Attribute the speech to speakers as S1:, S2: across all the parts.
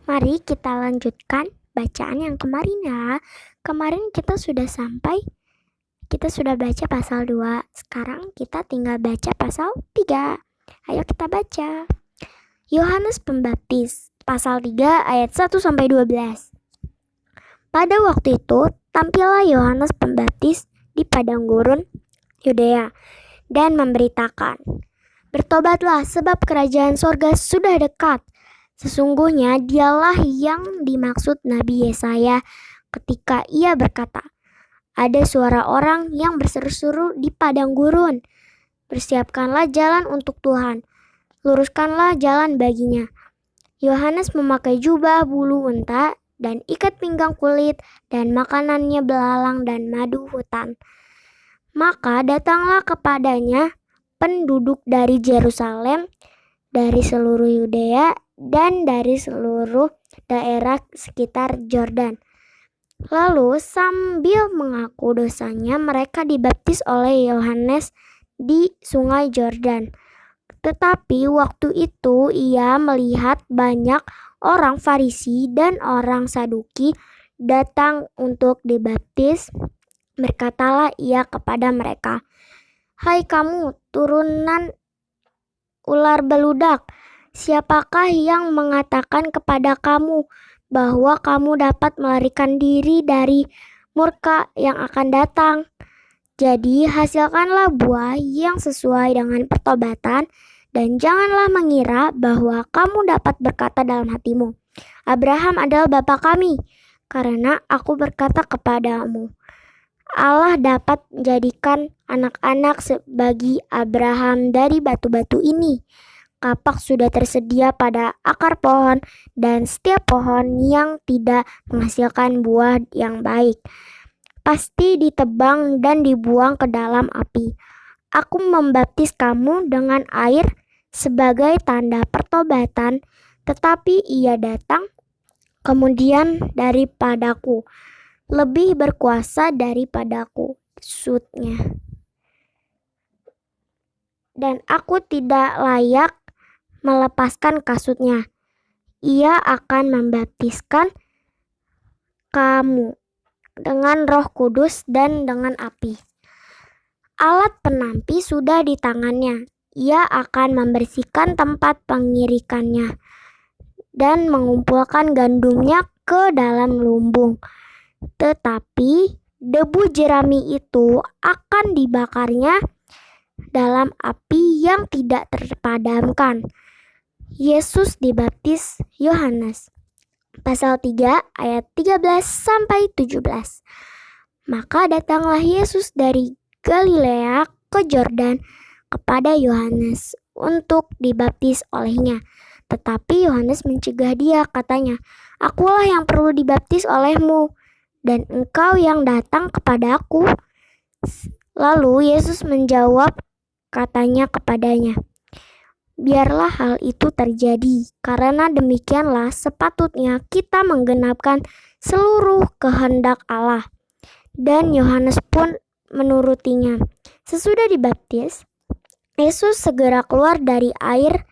S1: Mari kita lanjutkan bacaan yang kemarin ya. Kemarin kita sudah baca pasal 2. Sekarang kita tinggal baca pasal 3. Ayo kita baca. Yohanes Pembaptis, pasal 3 ayat 1-12. Pada waktu itu, tampillah Yohanes Pembaptis di padang gurun Yudea dan memberitakan, "Bertobatlah sebab kerajaan sorga sudah dekat." Sesungguhnya dialah yang dimaksud Nabi Yesaya ketika ia berkata, "Ada suara orang yang berseru-seru di padang gurun, persiapkanlah jalan untuk Tuhan, luruskanlah jalan baginya." Yohanes memakai jubah bulu unta dan ikat pinggang kulit, dan makanannya belalang dan madu hutan. Maka datanglah kepadanya penduduk dari Yerusalem, dari seluruh Yudea, dan dari seluruh daerah sekitar Yordan. Lalu sambil mengaku dosanya, mereka dibaptis oleh Yohanes di sungai Yordan. Tetapi waktu itu ia melihat banyak orang Farisi dan orang Saduki datang untuk dibaptis. Berkatalah ia kepada mereka, "Hai kamu turunan ular beludak, siapakah yang mengatakan kepada kamu bahwa kamu dapat melarikan diri dari murka yang akan datang? Jadi hasilkanlah buah yang sesuai dengan pertobatan, dan janganlah mengira bahwa kamu dapat berkata dalam hatimu, 'Abraham adalah bapa kami,' karena aku berkata kepadamu, Allah dapat menjadikan anak-anak bagi Abraham dari batu-batu ini. Kapak sudah tersedia pada akar pohon, dan setiap pohon yang tidak menghasilkan buah yang baik pasti ditebang dan dibuang ke dalam api. Aku membaptis kamu dengan air sebagai tanda pertobatan, tetapi ia datang kemudian daripadaku, lebih berkuasa daripadaku kasutnya, dan aku tidak layak melepaskan kasutnya. Ia akan membaptiskan kamu dengan Roh Kudus dan dengan api. Alat penampi sudah di tangannya. Ia akan membersihkan tempat pengirikannya dan mengumpulkan gandumnya ke dalam lumbung. Tetapi debu jerami itu akan dibakarnya dalam api yang tidak terpadamkan." Yesus dibaptis Yohanes. Pasal 3 ayat 13-17. Maka datanglah Yesus dari Galilea ke Yordan kepada Yohanes untuk dibaptis olehnya. Tetapi Yohanes mencegah dia, katanya, "Akulah yang perlu dibaptis olehmu, dan engkau yang datang kepadaku." Lalu Yesus menjawab, katanya kepadanya, "Biarlah hal itu terjadi, karena demikianlah sepatutnya kita menggenapkan seluruh kehendak Allah." Dan Yohanes pun menurutinya. Sesudah dibaptis, Yesus segera keluar dari air,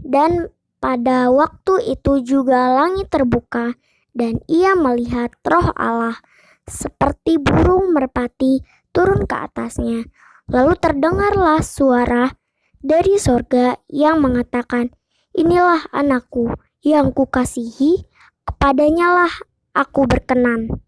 S1: dan pada waktu itu juga langit terbuka, dan ia melihat Roh Allah seperti burung merpati turun ke atasnya. Lalu terdengarlah suara dari sorga yang mengatakan, "Inilah anakku yang kukasihi, kepadanya lah aku berkenan."